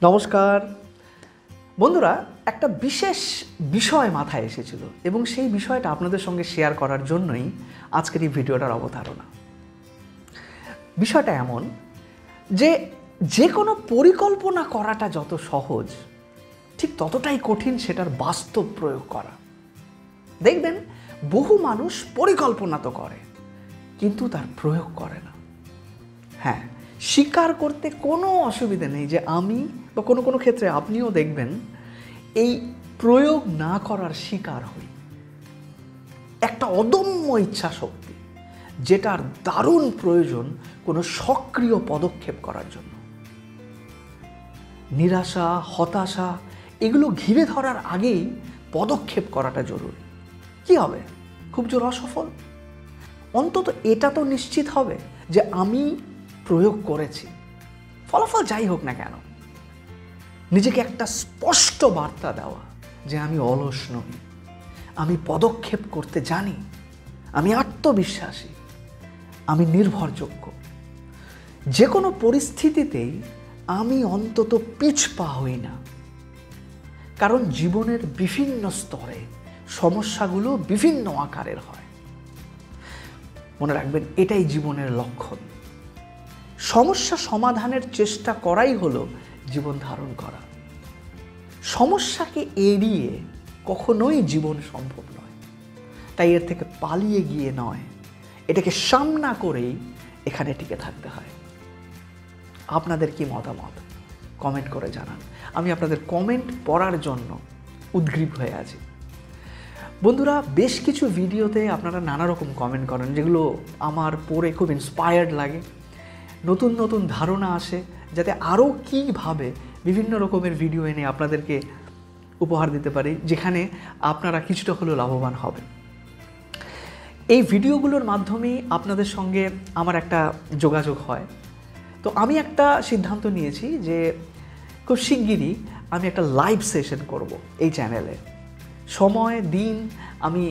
নমস্কার বন্ধুরা, একটা বিশেষ বিষয় মাথায় এসেছিল এবং সেই বিষয়টা আপনাদের সঙ্গে শেয়ার করার জন্যই আজকের এই ভিডিওটার অবতারণা। বিষয়টা এমন যে কোনো পরিকল্পনা করাটা যত সহজ, ঠিক ততটাই কঠিন সেটার বাস্তব প্রয়োগ করা। দেখবেন বহু মানুষ পরিকল্পনা তো করে কিন্তু তার প্রয়োগ করে না। হ্যাঁ, স্বীকার করতে কোনো অসুবিধা নেই যে আমি বা কোনো কোনো ক্ষেত্রে আপনিও দেখবেন এই প্রয়োগ না করার শিকার হই। একটা অদম্য ইচ্ছা শক্তি যেটার দারুণ প্রয়োজন কোনো সক্রিয় পদক্ষেপ করার জন্য। নিরাশা, হতাশা এগুলো ঘিরে ধরার আগেই পদক্ষেপ করাটা জরুরি। কি হবে? খুব জোর অসফল, অন্তত এটা তো নিশ্চিত হবে যে আমি প্রয়োগ করেছি। ফলাফল যাই হোক না কেন, নিজেকে একটা স্পষ্ট বার্তা দেওয়া যে আমি অলস নই, আমি পদক্ষেপ করতে জানি, আমি আত্মবিশ্বাসী, আমি নির্ভরযোগ্য। যে কোনো পরিস্থিতিতেই আমি অন্তত পিছপা হই না। কারণ জীবনের বিভিন্ন স্তরে সমস্যাগুলো বিভিন্ন আকারের হয়। মনে রাখবেন, এটাই জীবনের লক্ষণ। সমস্যা সমাধানের চেষ্টা করাই হলো জীবন ধারণ করা। সমস্যাকে এড়িয়ে কখনোই জীবন সম্ভব নয়। তাই এর থেকে পালিয়ে গিয়ে নয়, এটাকে সামনা করেই এখানে টিকে থাকতে হয়। আপনাদের কি মতামত কমেন্ট করে জানান। আমি আপনাদের কমেন্ট পড়ার জন্য উদ্গ্রীব হয়ে আছি। বন্ধুরা, বেশ কিছু ভিডিওতে আপনারা নানা রকম কমেন্ট করেন যেগুলো আমার পড়ে খুব ইন্সপায়ার্ড লাগে। নতুন নতুন ধারণা আসে যাতে আরও কীভাবে বিভিন্ন রকমের ভিডিও এনে আপনাদেরকে উপহার দিতে পারি, যেখানে আপনারা কিছুটা হলেও লাভবান হবেন। এই ভিডিওগুলোর মাধ্যমেই আপনাদের সঙ্গে আমার একটা যোগাযোগ হয়। তো আমি একটা সিদ্ধান্ত নিয়েছি যে খুব শিগগিরই আমি একটা লাইভ সেশন করব এই চ্যানেলে। সময় দিন আমি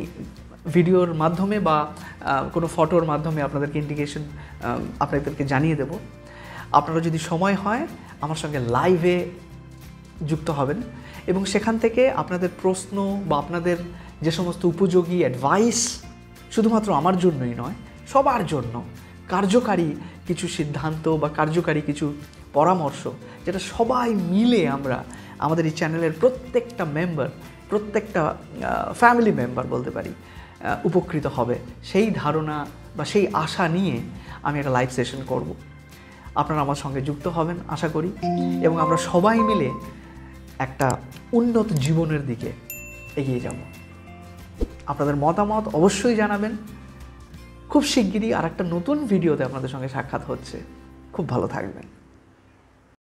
ভিডিওর মাধ্যমে বা কোনো ফটোর মাধ্যমে আপনাদেরকে ইন্ডিকেশন আপনাদেরকে জানিয়ে দেব। আপনারা যদি সময় হয় আমার সঙ্গে লাইভে যুক্ত হবেন এবং সেখান থেকে আপনাদের প্রশ্ন বা আপনাদের যে সমস্ত উপযোগী অ্যাডভাইস, শুধুমাত্র আমার জন্যই নয়, সবার জন্য কার্যকারী কিছু সিদ্ধান্ত বা কার্যকারী কিছু পরামর্শ, যেটা সবাই মিলে আমরা আমাদের এই চ্যানেলের প্রত্যেকটা মেম্বার, প্রত্যেকটা ফ্যামিলি মেম্বার বলতে পারি, উপকৃত হবে, সেই ধারণা বা সেই আশা নিয়ে আমি একটা লাইভ সেশন করব। আপনারা আমার সঙ্গে যুক্ত হবেন আশা করি, এবং আমরা সবাই মিলে একটা উন্নত জীবনের দিকে এগিয়ে যাব। আপনাদের মতামত অবশ্যই জানাবেন। খুব শিগগিরই আর একটা নতুন ভিডিওতে আপনাদের সঙ্গে সাক্ষাৎ হচ্ছে। খুব ভালো থাকবেন।